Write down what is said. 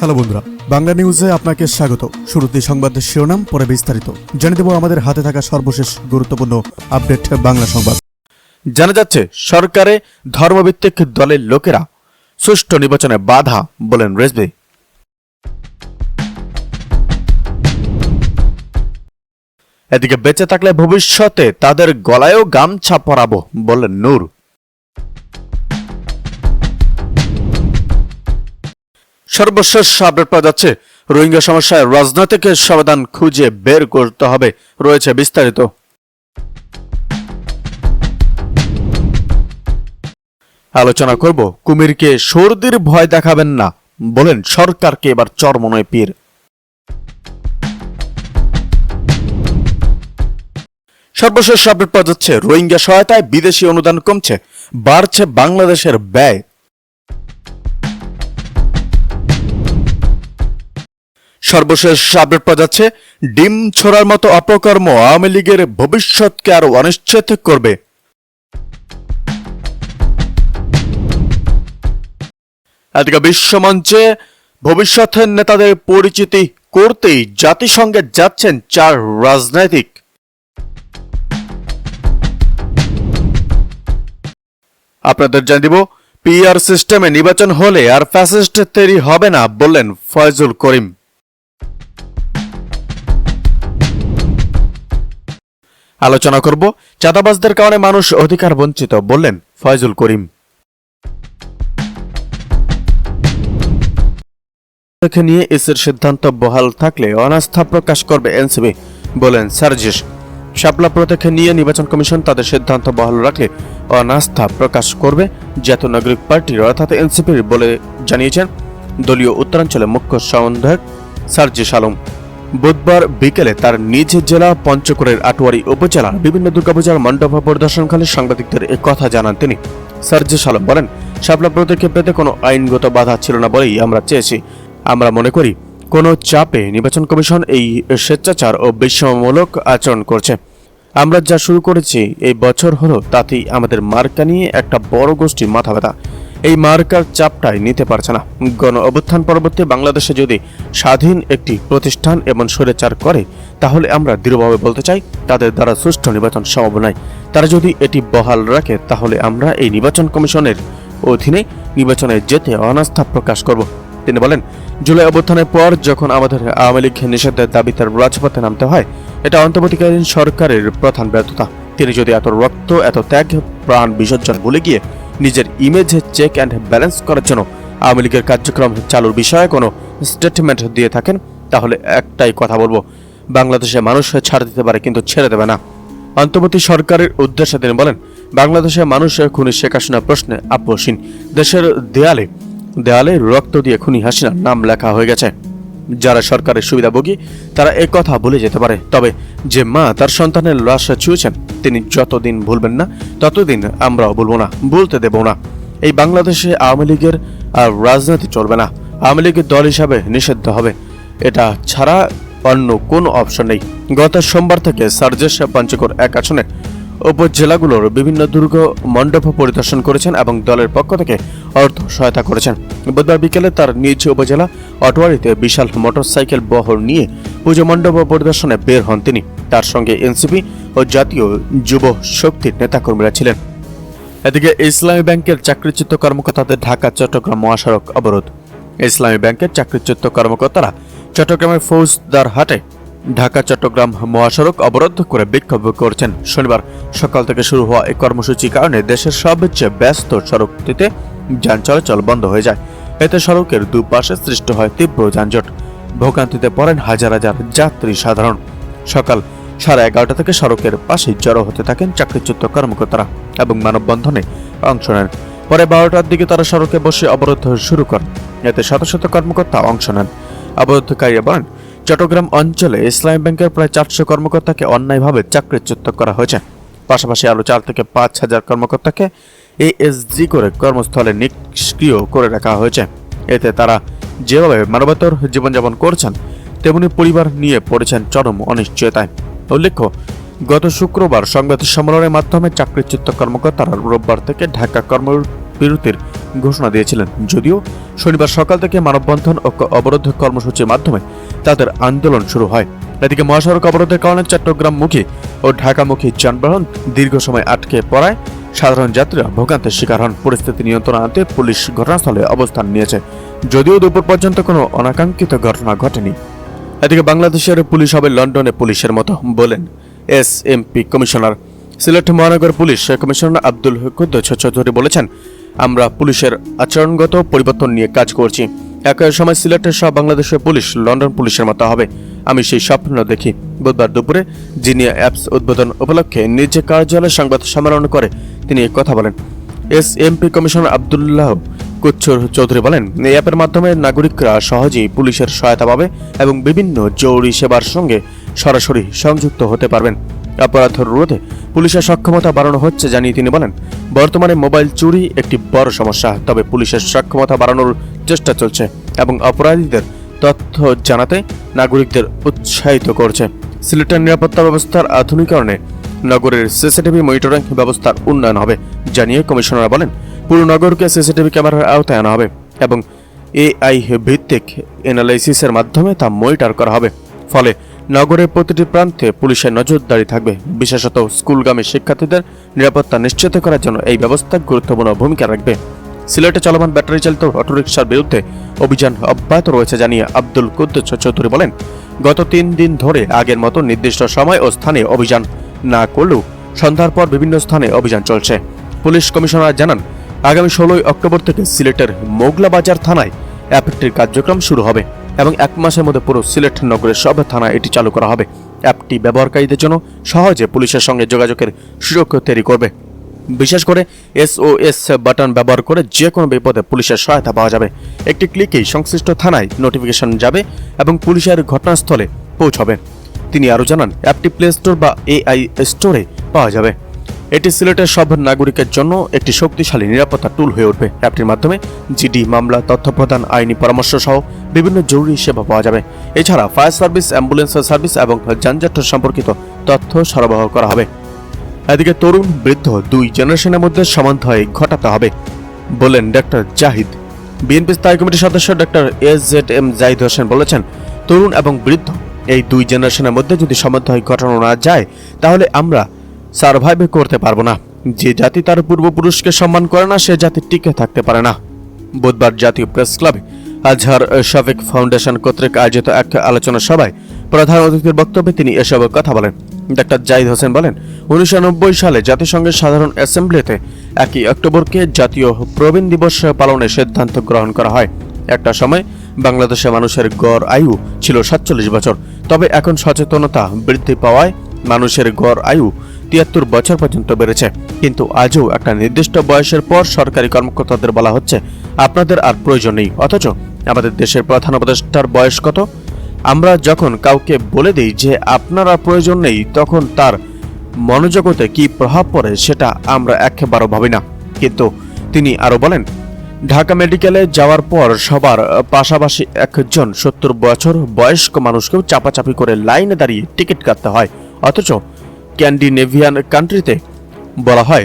Hello বন্ধুরা, বাংলা নিউজে আপনাকে স্বাগত। শুরুতে সংবাদের শিরোনাম, পরে বিস্তারিত জানিয়ে দেব আমাদের হাতে থাকা সর্বশেষ গুরুত্বপূর্ণ আপডেট বাংলা সংবাদ। জানা যাচ্ছে সরকারে ধর্মভিত্তিক দলের লোকেরা সুষ্ঠু নির্বাচনে বাধা, বলেন রেজভী। এদিকে বেঁচে থাকলে ভবিষ্যতে তাদের গলায়ও গামছা পরাবো, বললেন নূর। সর্বশেষ আপডেট পাওয়া যাচ্ছে রোহিঙ্গা সমস্যায় রাজনৈতিক সমাধান খুঁজে বের করতে হবে, রয়েছে বিস্তারিত। আলোচনা করব কুমিরকে সর্দির ভয় দেখাবেন না, বলেন সরকারকে এবার চরমনয় পীর। সর্বশেষ আপডেট পাওয়া যাচ্ছে রোহিঙ্গা সহায়তায় বিদেশি অনুদান কমছে, বাড়ছে বাংলাদেশের ব্যয়। সর্বশেষ আপডেট পাওয়া যাচ্ছে ডিম ছোড়ার মতো অপকর্ম আওয়ামী লীগের ভবিষ্যৎকে আরো অনিশ্চিত করবে। এদিকে বিশ্বমঞ্চে ভবিষ্যতের নেতাদের পরিচিতি করতেই জাতিসংঘে যাচ্ছেন 4 রাজনৈতিক। আপনাদের জানিয়ে দিব পিআর সিস্টেমে নির্বাচন হলে আর ফ্যাসিস্ট তৈরি হবে না, বললেন ফয়জুল করিম। আলোচনা করব চাঁদাবাজদের কারণে মানুষ অধিকার বঞ্চিত, বললেন ফয়জুল করিম। নিয়ে ইসির সিদ্ধান্ত বহাল থাকলে অনাস্থা প্রকাশ করবে এনসিপি, বলেন সার্জিস। শাপলা প্রতীকে নিয়ে নির্বাচন কমিশন তাদের সিদ্ধান্ত বহাল রাখলে অনাস্থা প্রকাশ করবে জাতীয় নাগরিক পার্টির অর্থাৎ এনসিপির, বলে জানিয়েছেন দলীয় উত্তরাঞ্চলের মুখ্য সমন্বয়ক সার্জিস আলম। বুধবার বিকেলে তার নিজ জেলা পঞ্চগড়ের আটোয়ারী উপজেলার বিভিন্ন দুর্গাপূজার মণ্ডপ পরিদর্শনকালে সাংবাদিকদের কথা জানান তিনি। সার্জিস আলম বলেন, শাপলা প্রতীকে পেতে কোনো আইনগত বাধা ছিল না বলেই আমরা চেয়েছি। আমরা মনে করি কোনো চাপে নির্বাচন কমিশন এই স্বেচ্ছাচার ও বৈষম্যমূলক আচরণ করছে। আমরা যা শুরু করেছি এই বছর হলো, তাতেই আমাদের মার্কা নিয়ে একটা বড় গোষ্ঠীর মাথা ব্যথা। এই মার্কার চাপটাই নিতে পারছে না। গণ অভ্যুত্থান পরবর্তী বাংলাদেশে যদি স্বাধীন একটি প্রতিষ্ঠান এমন স্বৈরাচার করে, তাহলে আমরা দৃঢ়ভাবে বলতে চাই তাদের দ্বারা সুষ্ঠু নির্বাচন সম্ভব নয়। তারা যদি এটি বহাল রাখে, তাহলে আমরা এই নির্বাচন কমিশনের অধীনে নির্বাচনে যেতে অনাস্থা প্রকাশ করব। তিনি বলেন, জুলাই অভ্যুত্থানের পর যখন আমাদের আওয়ামী লীগ নিষেধের দাবিতে রাজপথে নামতে হয়, এটা অন্তর্বর্তীকালীন সরকারের প্রধান ব্যর্থতা। তিনি যদি এত রক্ত, এত ত্যাগ, প্রাণ বিসর্জন ভুলে গিয়ে নিজের ইমেজে চেক অ্যান্ড ব্যালেন্স করার জন্য আওয়ামী লীগের কার্যক্রম চালুর বিষয়ে কোনো স্টেটমেন্ট দিয়ে থাকেন, তাহলে একটাই কথা বলবো, বাংলাদেশের মানুষ ছাড় দিতে পারে কিন্তু ছেড়ে দেবে না। অন্তর্বর্তী সরকারের উদ্দেশ্যে তিনি বলেন, বাংলাদেশের মানুষ খুনি শেখ হাসিনা প্রশ্নে আপোষহীন। দেশের দেয়ালে দেয়ালে রক্ত দিয়ে খুনি হাসিনার নাম লেখা হয়ে গেছে। যারা সরকারের সুবিধাভোগী তারা এ কথা ভুলে যেতে পারে, তবে যে মা তার সন্তানের লাশ ছুঁয়েছেন তিনি যতদিন ভুলবেন না, ততদিন আমরাও ভুলব না, বলতে দেব না। এই বাংলাদেশে আওয়ামী লীগের আর রাজনীতি চলবে না। আওয়ামী লীগের দল হিসাবে নিষিদ্ধ হবে, এটা ছাড়া অন্য কোনো অপশন নেই। গত সোমবার থেকে সার্জিস পঞ্চগড় 1 আসনে উপজেলাগুলোর বিভিন্ন দুর্গ মণ্ডপ পরিদর্শন করেছেন এবং দলের পক্ষ থেকে অর্থ সহায়তা করেছেন। বুধবার বিকেলে তার নিজ উপজেলা আটোয়ারীতে বিশাল মোটরসাইকেল বহর নিয়ে পুজো মণ্ডপ পরিদর্শনে বের হন তিনি। তার সঙ্গে এনসিপি ও জাতীয় যুব শক্তির নেতাকর্মীরা ছিলেন। এদিকে ইসলামী ব্যাংকের চাকরিচ্যুত কর্মকর্তাদের ঢাকা চট্টগ্রাম মহাসড়ক অবরোধ। ইসলামী ব্যাংকের চাকরিচ্যুত কর্মকর্তারা চট্টগ্রামের ফৌজদারহাটে ঢাকা চট্টগ্রাম মহাসড়ক অবরোধ করে বিক্ষোভ করছেন। শনিবার সকাল থেকে শুরু হওয়া এই কর্মসূচির কারণে দেশের সবচেয়ে ব্যস্ত সড়কটিতে যান চলাচল বন্ধ হয়ে যায়। এতে সড়কের দুপাশে সৃষ্টি হয় তীব্র যানজট, ভোগান্তিতে পড়েন হাজার হাজার যাত্রী সাধারণ। সকাল 11:30 থেকে সড়কের পাশে জড়ো হতে থাকেন চাকরিচ্যুত কর্মকর্তারা এবং মানববন্ধনে অংশ নেন। পরে 12টার দিকে তারা সড়কে বসে অবরোধ শুরু করেন। এতে শত শত কর্মকর্তা অংশ নেন। অবরোধকারীরা বলেন, চট্টগ্রাম অঞ্চলে ইসলামী ব্যাংকের প্রায় 400 কর্মকর্তাকে অন্যায়ভাবে চাকরিচ্যুত করা হয়েছে। পাশাপাশি আরো 4 থেকে 5,000 কর্মকর্তাকে এএসজি করে কর্মস্থলে নিষ্ক্রিয় করে রাখা হয়েছে। এতে তারা যেভাবে মানবতার জীবনযাপন করছেন, তেমনি পরিবার নিয়ে পড়েছেন চরম অনিশ্চয়তায়। উল্লেখ্য, গত শুক্রবার সংবাদ সম্মেলনের মাধ্যমে চাকরিচ্যুত কর্মকর্তারা রোববার থেকে ঢাকা বিরতির ঘোষণা দিয়েছিলেন। যদিও শনিবার সকাল থেকে মানববন্ধন ও অবরোধ কর্মসূচির মাধ্যমে তাদের আন্দোলন শুরু হয়। এদিকে মহাসড়ক অবরোধের কারণে চট্টগ্রামমুখী ও ঢাকামুখী যানবাহন দীর্ঘ সময় আটকে পড়ায় সাধারণ যাত্রীরা ভোগান্তির শিকার হন। পরিস্থিতি নিয়ন্ত্রণে আনতে পুলিশ ঘটনাস্থলে অবস্থান নিয়েছে, যদিও দুপুর পর্যন্ত কোনো অনাকাঙ্ক্ষিত ঘটনা ঘটেনি। এদিকে বাংলাদেশের পুলিশ হবে লন্ডনে পুলিশের মতো বলেন এসএমপি কমিশনার। সিলেট মহানগর পুলিশ কমিশনার আব্দুল কুদ্দুস চৌধুরী বলেছেন, আমরা পুলিশের আচরণগত পরিবর্তন নিয়ে কাজ করছি। একই সময় সিলেটের সব বাংলাদেশের পুলিশ লন্ডন পুলিশের মতো হবে, আমি সেই স্বপ্ন দেখি। বুধবার দুপুরে জিনিয়া অ্যাপস উদ্বোধন উপলক্ষে নিজ কার্যালয়ে সংবাদ সম্মেলন করে তিনি কথা বলেন। এসএমপি কমিশনার আব্দুল্লাহ কুচ্ছুর চৌধুরী বলেন, এই অ্যাপের মাধ্যমে নাগরিকরা সহজেই পুলিশের সহায়তা পাবে এবং বিভিন্ন জরুরি সেবার সঙ্গে সরাসরি সংযুক্ত হতে পারবেন। অপরাধ রোধে পুলিশের সক্ষমতা বাড়ানো হচ্ছে জানিয়ে তিনি বলেন, বর্তমানে মোবাইল চুরি একটি বড় সমস্যা, তবে পুলিশের সক্ষমতা বাড়ানোর চেষ্টা চলছে এবং অপরাধীদের তথ্য জানাতে নাগরিকদের উৎসাহিত করছে। সিলেটের নিরাপত্তা ব্যবস্থার আধুনিকরণে নগরের সিসিটিভি মনিটরিং ব্যবস্থার উন্নয়ন হবে জানিয়ে কমিশনার বলেন, পুরো নগরকে সিসিটিভি ক্যামেরার আওতায় আনা হবে এবং এআই ভিত্তিক অ্যানালাইসিসের মাধ্যমে তা মনিটর করা হবে। ফলে নগরের প্রতিটি প্রান্তে পুলিশের নজরদারি থাকবে। বিশেষত স্কুলগামী শিক্ষার্থীদের নিরাপত্তা নিশ্চিত করার জন্য এই ব্যবস্থা গুরুত্বপূর্ণ ভূমিকা রাখবে। সিলেটে চলমান ব্যাটারি চালিত অটোরিকশার বিরুদ্ধে অভিযান অব্যাহত রয়েছে জানিয়ে আব্দুল কুদ্দুস চৌধুরী বলেন, গত 3 দিন ধরে আগের মতো নির্দিষ্ট সময় ও স্থানে অভিযান না করলেও সন্ধ্যার পর বিভিন্ন স্থানে অভিযান চলছে। পুলিশ কমিশনার জানান, আগামী 16 অক্টোবর থেকে সিলেটের মোগলাবাজার থানায় অ্যাপটির কার্যক্রম শুরু হবে এবং 1 মাসের মধ্যে পুরো সিলেট নগরের সব থানায় এটি চালু করা হবে। অ্যাপটি ব্যবহারকারীদের জন্য সহজে পুলিশের সঙ্গে যোগাযোগের সুযোগ তৈরি করবে। বিশেষ করে SOS বাটন ব্যবহার করে যে কোনো বিপদে পুলিশের সহায়তা পাওয়া যাবে। একটি ক্লিকেই সংশ্লিষ্ট থানায় নোটিফিকেশন যাবে এবং পুলিশের ঘটনাস্থলে পৌঁছবে। তিনি আরও জানান, অ্যাপটি প্লে স্টোর বা AI স্টোরে পাওয়া যাবে। এটি সিলেটের সব নাগরিকের জন্য একটি শক্তিশালী নিরাপত্তা টুল হয়ে উঠবে। অ্যাপটির মাধ্যমে জিডি মামলা, তথ্য প্রদান, আইনি পরামর্শ সহ বিভিন্ন জরুরি সেবা পাওয়া যাবে। এছাড়া ফায়ার সার্ভিস, অ্যাম্বুলেন্স সার্ভিস এবং যানজট সম্পর্কিত তথ্য সরবরাহ করা হবে। এদিকে তরুণ বৃদ্ধ 2 জেনারেশনের মধ্যে সমন্বয় ঘটাতে হবে বলেন ডক্টর জাহিদ। বিএনপি স্থায়ী কমিটির সদস্য ডক্টর AZM জাহিদ হোসেন বলেছেন, তরুণ এবং বৃদ্ধ এই 2 জেনারেশনের মধ্যে যদি সমন্বয় ঘটানো না যায় তাহলে আমরা সার্ভাইভ করতে পারবো না। যে জাতি তার পূর্বপুরুষকে সম্মান করে না সে জাতি টিকে থাকতে পারে না। বুধবার জাতীয় প্রেস ক্লাবে আজহার শফিক ফাউন্ডেশন কর্তৃক আয়োজিত এক আলোচনা সভায় প্রধান অতিথির বক্তব্যে তিনি এসব কথা বলেন। ডক্টর জাহিদ হোসেন বলেন, 1990 সালে জাতিসংঘের সাধারণ অ্যাসেম্বলিতে 1 অক্টোবরকে জাতীয় প্রবীণ দিবস পালনের সিদ্ধান্ত গ্রহণ করা হয়। একটা সময় বাংলাদেশের মানুষের গড় আয়ু ছিল 47 বছর, তবে এখন সচেতনতা বৃদ্ধি পাওয়ায় মানুষের গড় আয়ু 73 বছর পর্যন্ত বেড়েছে। কিন্তু আজও একটা নির্দিষ্ট বয়সের পর সরকারি কর্মকর্তাদের বলা হচ্ছে, আপনাদের আর প্রয়োজন নেই। অথচ আমাদের দেশের প্রধান উপদেষ্টার বয়স কত? আমরা যখন কাউকে বলে দিই যে আপনার আর প্রয়োজন নেই, তখন তার মনোজগতে কি প্রভাব পড়ে সেটা আমরা একেবারেও ভাবি না। কিন্তু তিনি আরো বলেন, ঢাকা মেডিকেলে যাওয়ার পর সবার পাশাপাশি একজন 70 বছর বয়স্ক মানুষকেও চাপাচাপি করে লাইনে দাঁড়িয়ে টিকিট কাটতে হয়। অথচ স্ক্যান্ডিনেভিয়ান কান্ট্রিতে বলা হয়